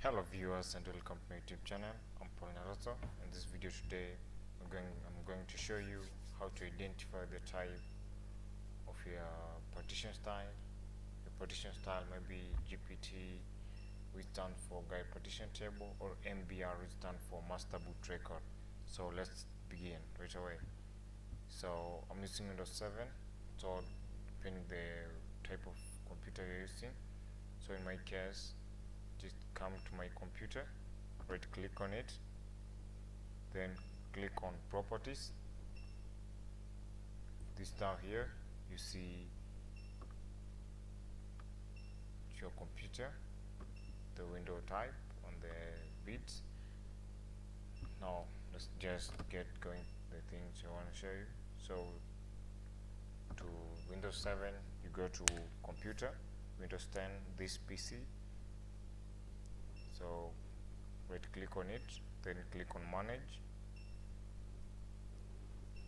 Hello viewers and welcome to my YouTube channel. I'm Paul Naruto. In this video today I'm going to show you how to identify the type of your partition style. Your partition style may be GPT, which stands for GUID Partition Table, or MBR, which stands for Master Boot Record. So let's begin right away. So I'm using Windows 7, so depending the type of computer you're using. So in my case, just come to my computer, right click on it, then click on properties. This down here you see your computer, the window type on the bits. Now let's just get going the things I want to show you. So to Windows 7 you go to computer, Windows 10 this PC. So right click on it, then click on manage,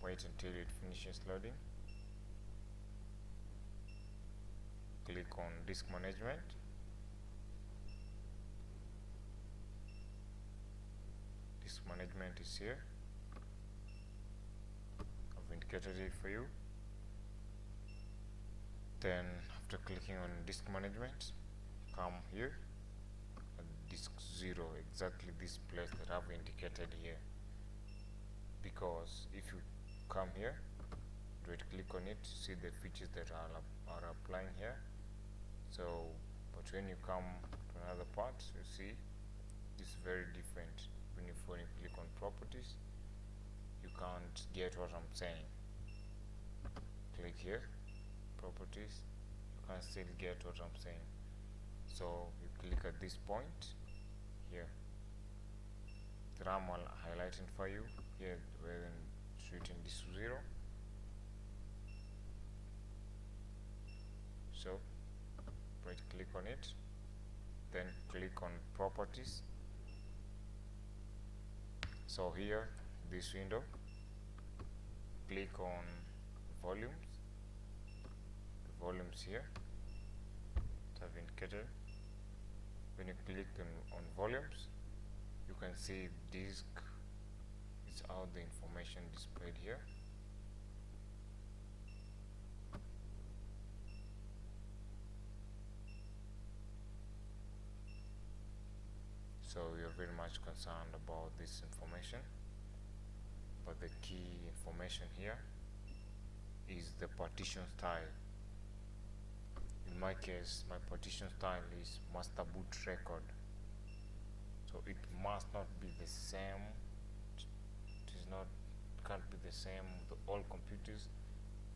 wait until it finishes loading, click on disk management, disk management is here, I've indicated it for you. Then after clicking on disk management, come here, disk 0, exactly this place that I've indicated here, because if you come here, right click on it, see the features that are applying here. So but when you come to another part, you see it's very different. When you click on properties, you can't get what I'm saying. Click here, properties, you can still get what I'm saying. So you click at this point here, the RAM highlighting for you here, when it's written this 0. So right click on it, then click on properties. So here, this window, click on volumes, the volumes here that I've indicated. When you click on volumes, you can see disk is out, the information displayed here. So you're very much concerned about this information, but the key information here is the partition style. In my case, my partition style is master boot record, so it must not be the same. Can't be the same with all computers,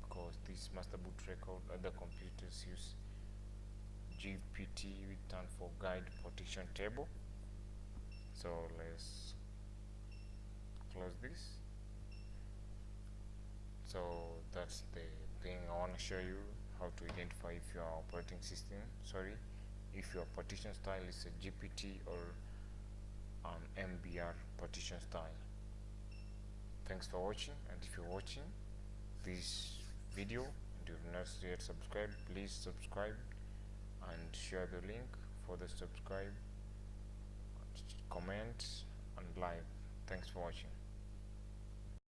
because this master boot record, other computers use GPT, which stands for GUID Partition Table. So let's close this. So that's the thing I want to show you, how to identify if your operating system, if your partition style is a GPT or an MBR partition style. Thanks for watching, and if you're watching this video and you've not yet subscribed, please subscribe and share the link for the subscribe, comment and like. Thanks for watching.